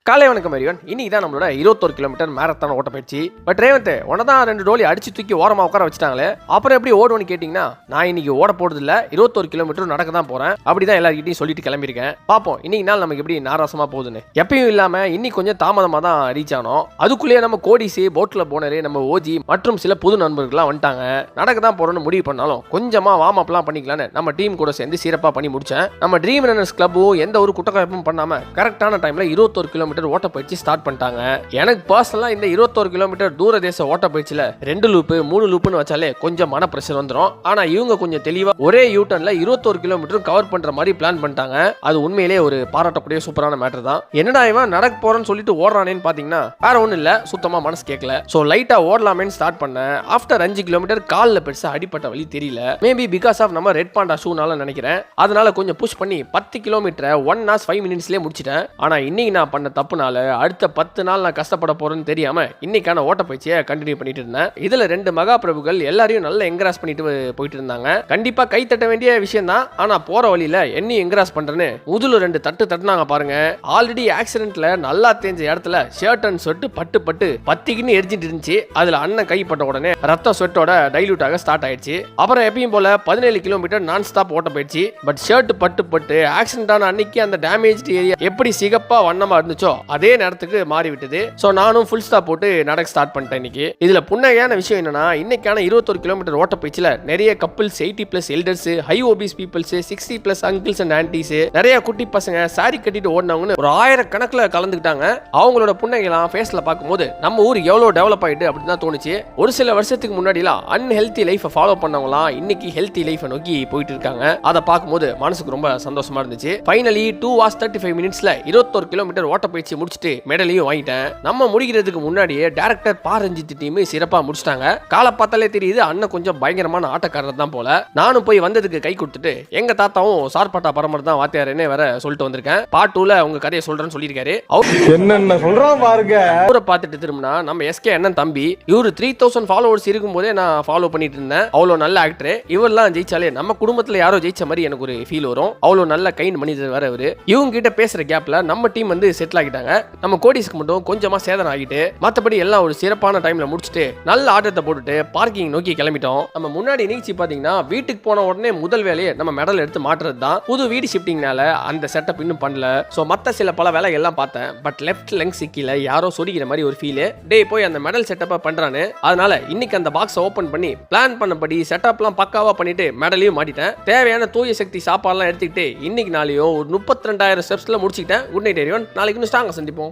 காலை வணக்கம் எரிவன். இன்னைக்கு தான் நம்மளோட 21 கிலோமீட்டர் மேரத்தான் ஓட்ட பயிற்சி. பட் ரேவந்த் உனதான் 2 டோலி அடிச்சு தூக்கி ஓரமா உட்கார வச்சுட்டாங்களே, அப்புறம் எப்படி ஓடுவோன்னு கேட்டீங்கன்னா, நான் இன்னைக்கு ஓட போறது இல்ல, 21 கிலோமீட்டர் நடக்க தான் போறேன். அப்படிதான் எல்லார்கிட்டையும் சொல்லிட்டு கிளம்பியிருக்கேன். பாப்போம் இன்னைக்கு நாள் நமக்கு எப்படி நாராசமா போகுதுன்னு. எப்பயும் இல்லாம இன்னைக்கு கொஞ்சம் தாமதமா தான் ரீச் ஆனோம். அதுக்குள்ளேயே நம்ம கோடிசி போட்ல போனரே நம்ம ஓஜி மற்றும் சில புது நண்பர்கள்லாம் வந்துட்டாங்க. நடக்க தான் போறோம்னு முடிவு பண்ணாலும் கொஞ்சமா வார்ம் அப்லாம் பண்ணிக்கலான்னு நம்ம டீம் கூட சேர்ந்து சிறப்பா பண்ணி முடிச்சேன். நம்ம ட்ரீம் ரன்னர்ஸ் கிளப்பும் எந்த ஒரு குட்டக்காயப்பும் பண்ணாம கரெக்டான டைம்ல 21 கிலோமீட்டர் ஓட்ட பயிற்சி ஸ்டார்ட் பண்ணிட்டாங்க. எனக்கு பர்சனலா இந்த 21 கிலோமீட்டர் தூர தேச ஓட்ட பயிற்சியில 2 லூப் 3 லூப்னு வச்சாலே கொஞ்சம் மன பிரஷர் வந்துரும். ஆனா இவங்க கொஞ்சம் தெளிவா ஒரே யூ டர்ன்ல 21 கிலோமீட்டர் கவர் பண்ற மாதிரி பிளான் பண்ணிட்டாங்க. அது உண்மையிலேயே ஒரு பாராட்டக்கூடிய சூப்பரான மேட்டர் தான். என்னடா இவன் நடக்க போறேன்னு சொல்லிட்டு ஓடுறானேன்னு பாத்தீங்கன்னா வேற ஒண்ணும் இல்ல, சுத்தமா மனசு கேட்கல. சோ லைட்டா ஓடலாமேன்னு ஸ்டார்ட் பண்ணேன். ஆஃப்டர் 5 கிலோமீட்டர் கால்ல பெருசா அடிப்பட்ட வழி தெரியல. மேபி பிகாஸ் ஆஃப் நம்ம ரெட் பாண்டா ஷூனால நினைக்கிறேன். அதனால கொஞ்சம் புஷ் பண்ணி 10 கிலோமீட்டர் 1 hours 5 minutesலயே முடிச்சிட்டேன். ஆனா இன்னைக்கு நான் பண்ண தப்புனால அடுத்த 10 நாள் நான் கஷ்டப்பட போறேன்னு தெரியாம இன்னைக்கான ஓட்ட பயிற்சியை கண்டினியூ பண்ணிட்டு இருந்தேன். இதுல 2 மகா பிரபுகள் எல்லாரையும் நல்லா என்கரேஜ் பண்ணிட்டு போயிட்டு இருந்தாங்க. கண்டிப்பா கை தட்ட வேண்டிய விஷயம் தான். ஆனா போற வழியில என்னையும் என்கரேஜ் பண்றேன்னு முதல்ல 2 தட்டு தட்டுனாங்க பாருங்க. ஆல்ரெடி ஆக்சிடென்ட்ல நல்லா தேஞ்ச இடத்துல ஷர்ட் அண்ட் ஸ்வெட் பட்டு பட்டு பத்திக்கின்னு எரிஞ்சிட்டு இருந்துச்சு. அதுல அண்ணன் கை பட்ட உடனே ரத்தம் ஸ்வெட்டோட டைல்யூட் ஆக ஸ்டார்ட் ஆயிடுச்சு. அப்புறம் எப்பயும் போல 17 கிலோமீட்டர் நான் ஸ்டாப் ஓட்ட போயிடுச்சு. பட் ஷர்ட் பட்டு பட்டு ஆக்சிடென்ட் ஆன அன்னைக்கு அந்த டேமேஜ் ஏரியா எப்படி சிகப்பா வண்ணமா இருந்துச்சோ அதே நேரத்துக்கு மாறி விட்டது. சோ நானும் ஃபுல் ஸ்டாப் போட்டு நடக்க ஸ்டார்ட் பண்ணிட்டேன். இன்னைக்கு இதுல புண்ணையான விஷயம் என்னன்னா, இன்னைக்கான 21 கிலோமீட்டர் ஓட்ட பயிற்சியில நிறைய couples 80+ elders, high obese peoples, 60+ uncles and aunties, நிறைய குட்டி பசங்க சாரி கட்டிட்டு ஓடினவங்கன்னு ஒரு 1000 கணக்குல கலந்துக்கிட்டாங்க. அவங்களோட புண்ணைகளாம் ஃபேஸ்ல பார்க்கும்போது நம்ம ஊர் எவ்வளவு டெவலப் ஆயிட்டு அப்படின்னு தான் தோணுச்சு. ஒரு சில வருஷத்துக்கு முன்னாடிலாம் அன்ஹெல்தி லைஃபை ஃபாலோ பண்ணவங்களாம் இன்னைக்கு ஹெல்தி லைஃபை நோக்கி போயிட்டு இருக்காங்க. அதை பார்க்கும்போது மனசுக்கு ரொம்ப சந்தோஷமா இருந்துச்சு. ஃபைனலி 2 hours 35 minutesல 21 கிலோமீட்டர் ஓட்ட பயிற்சி முடிச்சுட்டு மெடலையும் வாங்கிட்டேன். நம்ம முடிக்கிறதுக்கு முன்னாடியே டைரக்டர் பாரஞ்சித் டீம் சிறப்பா முடிச்சிட்டாங்க. காலை பார்த்தாலே தெரியுது அண்ணன் கொஞ்சம் பயங்கரமான ஆட்டக்காரர் தான் போல. நானும் போய் வந்ததுக்கு கை கொடுத்துட்டு எங்க தாத்தாவும் சார்பாட்டா பரமர் தான் வாத்தியாரே வேற சொல்லிட்டு வந்திருக்கேன். பார்ட் 2ல உங்க கதையை சொல்றேன்னு சொல்லியிருக்காரு. என்னென்ன சொல்றான் பாருங்க. அவரை பார்த்துட்டு திரும்பினா நம்ம எஸ்கே அண்ணன் தம்பி. இவரு 3000 ஃபாலோவர்ஸ் இருக்கும் போதே நான் ஃபாலோ பண்ணிட்டு இருந்தேன். அவ்வளவு நல்ல ஆக்டர். இவரெல்லாம் ஜெயிச்சாலே நம்ம குடும்பத்துல யாரோ ஜெயிச்ச மாதிரி எனக்கு ஒரு ஃபீல் வரும். அவ்வளவு நல்ல கைண்ட் மனிதர் வேற இவரு. இவங்க கிட்ட பேசுற கேப்ல நம்ம டீம் வந்து செட்டில் ஆகிட்டாங்க. நம்ம கோடிஸ்க்கு மட்டும் கொஞ்சமா சேதனம் ஆகிட்டு மற்றபடி எல்லாம் ஒரு சிறப்பான டைம்ல முடிச்சுட்டு நல்ல ஆட்டத்தை போட்டுட்டு பார்க்கிங் நோக்கி கிளம்பிட்டோம். நம்ம முன்னாடி நிகழ்ச்சி பாத்தீங்கன்னா வீட்டுக்கு போன உடனே முதல் வேலையை நம்ம மெடல் எடுத்து மாட்டுறது தான். புது வீடு ஷிஃப்டிங்னால அந்த செட்டப் இன்னும் பண்ணல. சோ மத்த சில பல வேலைகள் எல்லாம் பார்த்தேன். பட் லெஃப்ட் லெங்க் சிக்கில யாரோ சொடிக்கிற மாதிரி ஒரு ஃபீல். டே போய் அந்த மெடல் செட்டப்பா பண்றானு. அதனால இன்னைக்கு அந்த பாக்ஸ் ஓபன் பண்ணி பிளான் பண்ணபடி செட்டப்லாம் பக்காவா பண்ணிட்டு மெடலையும் மாட்டிட்டேன். தேவையான தூய சக்தி சாப்பாடுலாம் எடுத்துக்கிட்டு இன்னைக்கு நாளையும் ஒரு 32,000 ஸ்டெப்ஸ்ல முடிச்சுக்கிட்டேன். Good night everyone. நாளைக்கு இன்னும் ஸ்ட்ராங்கா சந்திப்போம்.